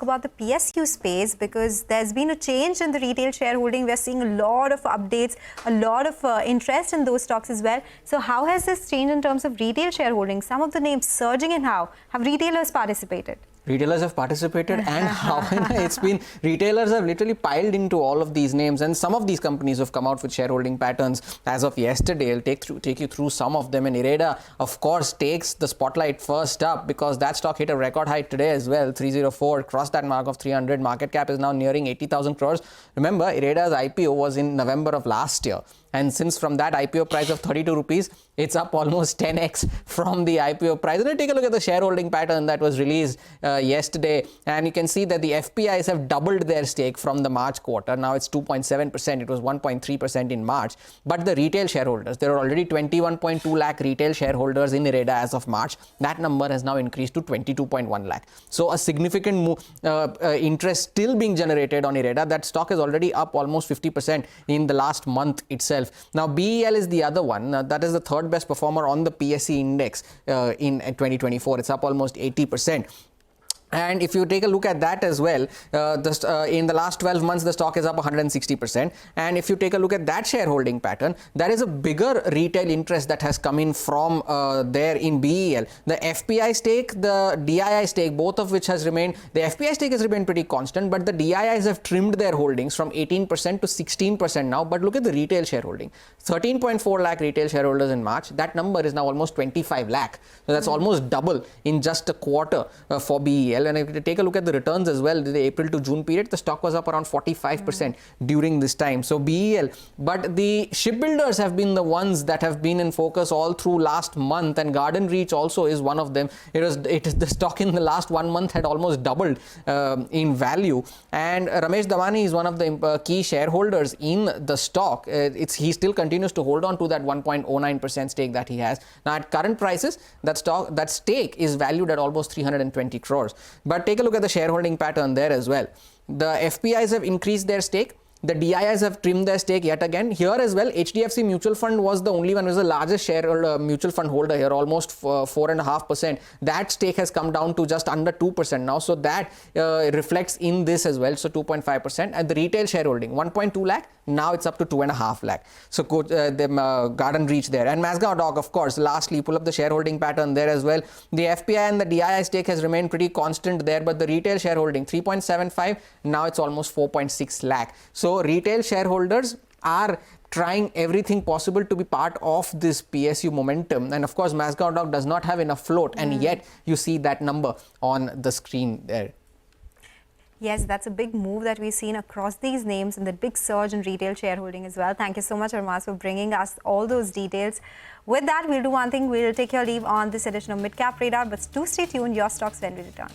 about the PSU space because there's been a change in the retail shareholding. We're seeing a lot of updates, a lot of interest in those stocks as well. So how has this changed in terms of retail shareholding? Some of the names surging, and how have retailers participated? Retailers have participated, and how it's been, retailers have literally piled into all of these names, and some of these companies have come out with shareholding patterns as of yesterday. I'll take you through some of them, and IREDA, of course, takes the spotlight first up because that stock hit a record high today as well. 304 crossed that mark of 300. Market cap is now nearing 80,000 crores. Remember, IREDA's IPO was in November of last year. And since from that IPO price of 32 rupees, it's up almost 10x from the IPO price. And take a look at the shareholding pattern that was released yesterday. And you can see that the FPIs have doubled their stake from the March quarter. Now it's 2.7%. It was 1.3% in March. But the retail shareholders, there are already 21.2 lakh retail shareholders in IREDA as of March. That number has now increased to 22.1 lakh. So a significant interest still being generated on IREDA. That stock is already up almost 50% in the last month itself. Now, BEL is the other one. That is the third best performer on the PSE index in 2024. It's up almost 80%. And if you take a look at that as well, in the last 12 months, the stock is up 160%. And if you take a look at that shareholding pattern, there is a bigger retail interest that has come in from there in BEL. The FPI stake, the DII stake, both of which has remained, the FPI stake has remained pretty constant, but the DIIs have trimmed their holdings from 18% to 16% now. But look at the retail shareholding, 13.4 lakh retail shareholders in March. That number is now almost 25 lakh. So that's almost double in just a quarter for BEL. And if you take a look at the returns as well, the April to June period, the stock was up around 45% during this time. So BEL, but the shipbuilders have been the ones that have been in focus all through last month, and Garden Reach also is one of them. The stock in the last 1 month had almost doubled in value, and Ramesh Damani is one of the key shareholders in the stock. He still continues to hold on to that 1.09% stake that he has. Now at current prices, that stake is valued at almost 320 crores. But take a look at the shareholding pattern there as well. The FPIs have increased their stake. The DIIs have trimmed their stake yet again. Here as well, HDFC Mutual Fund was the only one who was the largest shareholder, mutual fund holder here, almost 4.5%. That stake has come down to just under 2% now. So that reflects in this as well. So 2.5%. And the retail shareholding, 1.2 lakh. Now it's up to 2.5 lakh. So Garden Reach there. And Mazagon Dock, of course, lastly, pull up the shareholding pattern there as well. The FPI and the DII stake has remained pretty constant there, but the retail shareholding, 3.75, now it's almost 4.6 lakh. So retail shareholders are trying everything possible to be part of this PSU momentum. And of course, Mazagon Dock does not have enough float, and yet you see that number on the screen there. Yes, that's a big move that we've seen across these names and the big surge in retail shareholding as well. Thank you so much, Hormaz, for bringing us all those details. With that, we'll do one thing. We'll take your leave on this edition of Midcap Radar, but do stay tuned. Your stocks when we return.